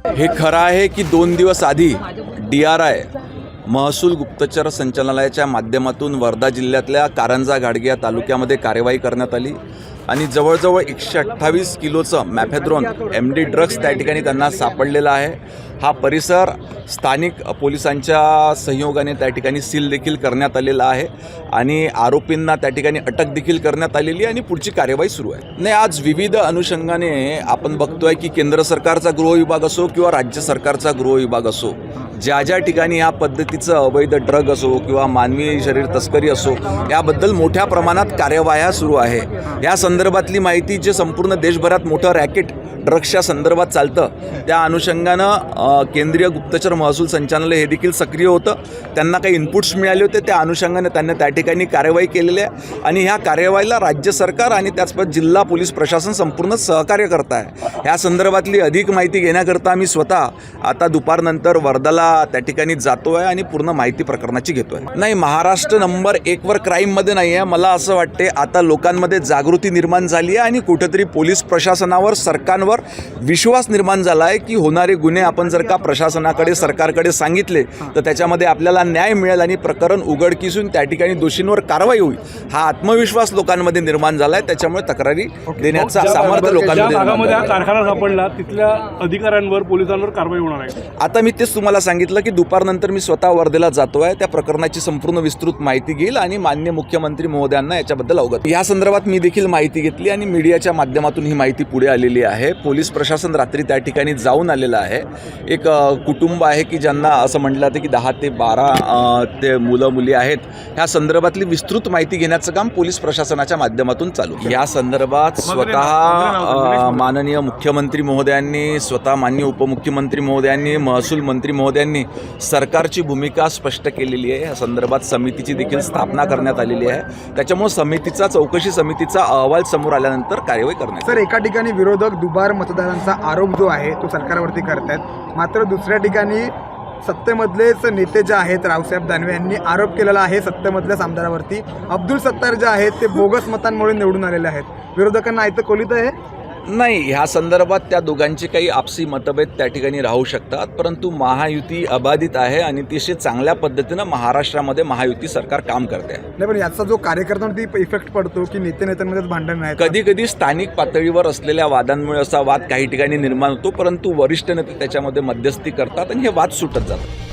हे खरं आहे की 2 दिवस आधी DRI महसूल गुप्तचर संचालनालयाच्या माध्यमातून वर्धा जिल्ह्यातल्या कारंजा घाटगे या तालुक्यामध्ये कार्यवाही करण्यात आली आणि जवळजवळ 128 किलोचं मॅफेड्रोन MD ड्रग्स त्या ठिकाणी त्यांना सापडलेला आहे। हा परिसर स्थानिक पोलिसांच्या सहयोगाने त्या ठिकाणी सील देखील करण्यात आलेला आहे आणि आरोपींना त्या ठिकाणी अटक देखील करण्यात आलेली आणि पुढची कार्यवाही सुरू आहे। नाही, आज विविध अनुषंगाने आपण बघतोय की केंद्र सरकारचा गृह विभाग असो किंवा राज्य सरकारचा गृह विभाग असो, ज्या ज्या ठिकाणी या पद्धतीचं अवैध ड्रग असो किंवा मानवी शरीर तस्करी असो, याबद्दल मोठ्या प्रमाणात कार्यवाह्या सुरू आहे। या संदर्भातली माहिती जे संपूर्ण देशभरात मोठं रॅकेट ड्रग्सच्या संदर्भात चालतं, त्या अनुषंगानं केंद्रीय गुप्तचर महसूल संचालनालय हे देखील सक्रिय होतं। त्यांना काही इनपुट्स मिळाले होते, त्या अनुषंगाने त्यांनी त्या ठिकाणी कार्यवाही केलेली आहे आणि ह्या कार्यवाहीला राज्य सरकार आणि त्याचबरोबर जिल्हा पोलीस प्रशासन संपूर्ण सहकार्य करत आहे। ह्या संदर्भातली अधिक माहिती घेण्याकरता आम्ही स्वतः आता दुपारनंतर वर्धाला त्या ठिकाणी जातो आहे आणि पूर्ण माहिती प्रकरणाची घेतो आहे। नाही, महाराष्ट्र नंबर 1 वर क्राईममध्ये नाही आहे। मला असं वाटते आता लोकांमध्ये जागृती निर्माण झाली आहे आणि कुठेतरी पोलीस प्रशासनावर, सरकारवर विश्वास निर्माण झाला आहे की होणारे गुन्हे आपण जर का प्रशासनाकडे, सरकारकडे सांगितले तर त्याच्यामध्ये आपल्याला न्याय मिळेल आणि प्रकरण उघडकीस येऊन त्या ठिकाणी दोषींवर कारवाई होईल। हा आत्मविश्वास लोकांमध्ये निर्माण झाला आहे, त्याच्यामुळे तक्रारी देण्याचा सामर्थ्य लोकांमध्ये कारखाना सापडला तिथल्या अधिकाऱ्यांवर, पोलिसांवर कारवाई होणार आहे। आता मी तेच तुम्हाला सांगितलं की दुपारनंतर मी स्वतः वर्धेला जातो आहे, त्या प्रकरणाची संपूर्ण विस्तृत माहिती घेईल आणि माननीय मुख्यमंत्री महोदयांना याच्याबद्दल अवगत। या संदर्भात मी देखील माहिती घेतली आणि मीडियाच्या माध्यमातून ही माहिती पुढे आलेली आहे। पोलीस प्रशासन रात्री त्या ठिकाणी जाऊन आलेलं आहे। एक कुटुंब आहे की ज्यांना असं म्हटलं जातं की 10 ते 12 ते मुलं मुली आहेत। ह्या संदर्भातली विस्तृत माहिती घेण्याचं काम पोलीस प्रशासनाच्या माध्यमातून चालू। या संदर्भात स्वतः माननीय मुख्यमंत्री महोदयांनी, स्वतः माननीय उपमुख्यमंत्री महोदयांनी, महसूल मंत्री महोदयांनी सरकारची भूमिका स्पष्ट केलेली आहे। या संदर्भात समितीची देखील स्थापना करण्यात आलेली आहे। त्याच्यामुळे चौकशी समितीचा अहवाल समोर आल्यानंतर कार्यवाही करण्यात। सर, एका ठिकाणी विरोधक दुबार मतदारांचा आरोप जो आहे तो सरकारवरती करतायत, मात्र दुसऱ्या ठिकाणी सत्तेमधलेच नेते जे आहेत रावसाहेब दानवे यांनी आरोप केलेला आहे सत्तेमधल्याच आमदारावरती, अब्दुल सत्तार जे आहेत ते बोगस मतांमुळे निवडून आलेले आहेत। विरोधकांना ऐतं कोलीत आहे? नाही, ह्या संदर्भात त्या दोघांचे काही आपसी मतभेद त्या ठिकाणी राहू शकतात, परंतु महायुती अबाधित आहे आणि अतिशय चांगल्या पद्धतीनं महाराष्ट्रामध्ये महायुती सरकार काम करते आहे। नाही, पण याचा जो कार्यकर्त्यांवरती इफेक्ट पडतो की नेत्यांमध्येच भांडण आहे, कधी कधी स्थानिक पातळीवर असलेल्या वादांमुळे असा वाद काही ठिकाणी निर्माण होतो, परंतु वरिष्ठ नेते त्याच्यामध्ये मध्यस्थी करतात आणि हे वाद सुटत जातात।